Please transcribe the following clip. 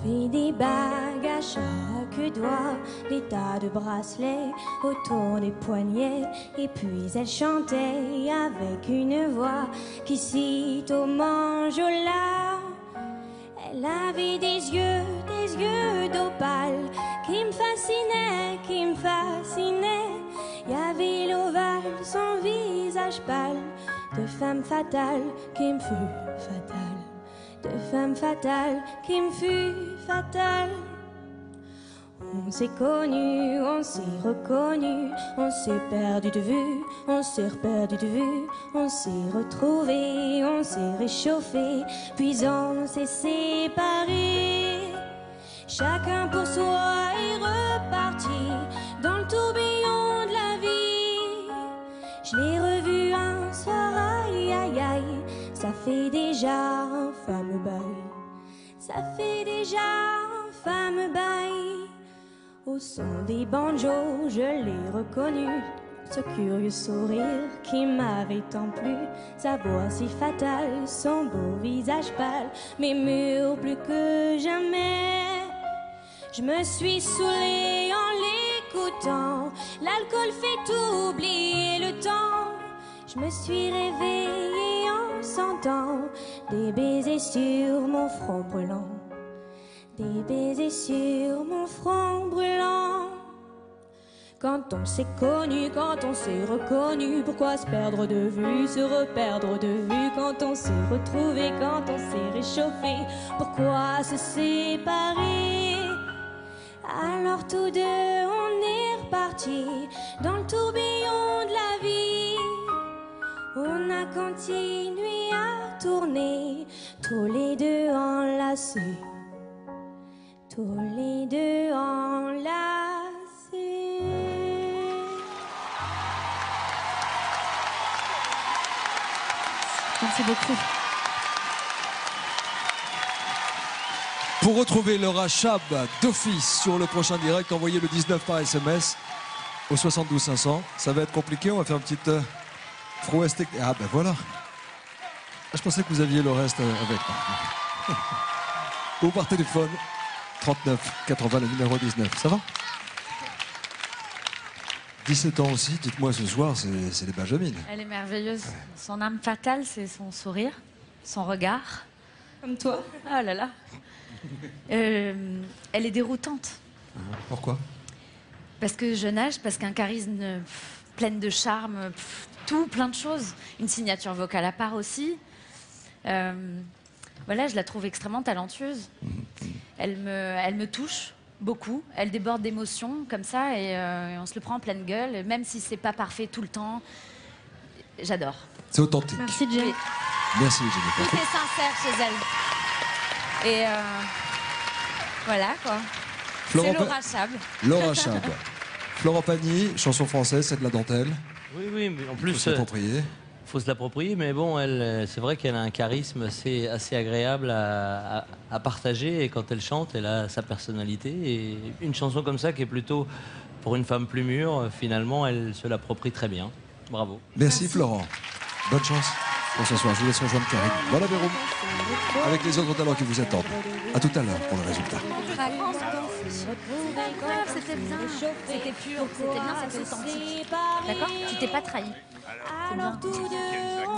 avait des bagues à chaque doigt, des tas de bracelets autour des poignets. Et puis elle chantait avec une voix qui cite au manjola. Elle avait des yeux d'opale qui me fascinaient, qui me fascinaient. Il y avait l'ovale, son visage pâle, de femme fatale qui me fut fatale, de femme fatale qui me fut fatale. On s'est connus, on s'est reconnus, on s'est perdu de vue, on s'est reperdu de vue, on s'est retrouvés, on s'est réchauffés, puis on s'est séparés. Chacun pour soi est reparti dans le tourbillon de la vie. Je l'ai revu un soir, aïe aïe aïe, ça fait déjà un fameux bail, ça fait déjà un fameux bail. Au son des banjos, je l'ai reconnu, ce curieux sourire qui m'avait tant plu, sa voix si fatale, son beau visage pâle, m'émure plus que jamais. Je me suis saoulée en l'écoutant, l'alcool fait oublier le temps. Je me suis réveillée en sentant des baisers sur mon front brûlant, des baisers sur mon front brûlant. Quand on s'est connu, quand on s'est reconnu, pourquoi se perdre de vue, se reperdre de vue? Quand on s'est retrouvé, quand on s'est réchauffé, pourquoi se séparer? Alors tous deux on est repartis dans le tourbillon de la vie. On a continué à tourner, tous les deux enlacés, tous les deux enlacés. Merci beaucoup. Pour retrouver Laura Chab d'office sur le prochain direct, envoyez le 19 par SMS au 72 500. Ça va être compliqué, on va faire une petite prouesse technique. Ah ben voilà. Je pensais que vous aviez le reste avec. Ou par téléphone, 39 80, le numéro 19. Ça va? 17 ans aussi, dites-moi ce soir, c'est les Benjamines. Elle est merveilleuse. Son âme fatale, c'est son sourire, son regard. Comme toi. Oh là là. Elle est déroutante. Pourquoi? Parce que jeune âge, parce qu'un charisme plein de charme, tout, plein de choses. Une signature vocale à part aussi. Voilà, je la trouve extrêmement talentueuse. Elle me touche beaucoup. Elle déborde d'émotions comme ça et on se le prend en pleine gueule, même si c'est pas parfait tout le temps. J'adore. C'est authentique. Merci Jenny. Merci Tout Jennifer. est sincère chez elle. Et voilà quoi. C'est Laura Chab. Laura Chab. Florent Pagny, chanson française, c'est de la dentelle. Oui, oui, mais en Il plus, faut s'approprier. faut se l'approprier, mais bon, c'est vrai qu'elle a un charisme assez agréable à partager, et quand elle chante, elle a sa personnalité, et une chanson comme ça qui est plutôt pour une femme plus mûre, finalement, elle se l'approprie très bien. Bravo. Merci Florent. Bonne chance pour ce soir. Je vous laisse rejoindre Karine. Voilà Véro, avec les autres talents qui vous attendent. À tout à l'heure pour le résultat. C'était bien, c'était pur, c'était bien, c'était authentique. D'accord? Tu t'es pas trahi. Alors tous deux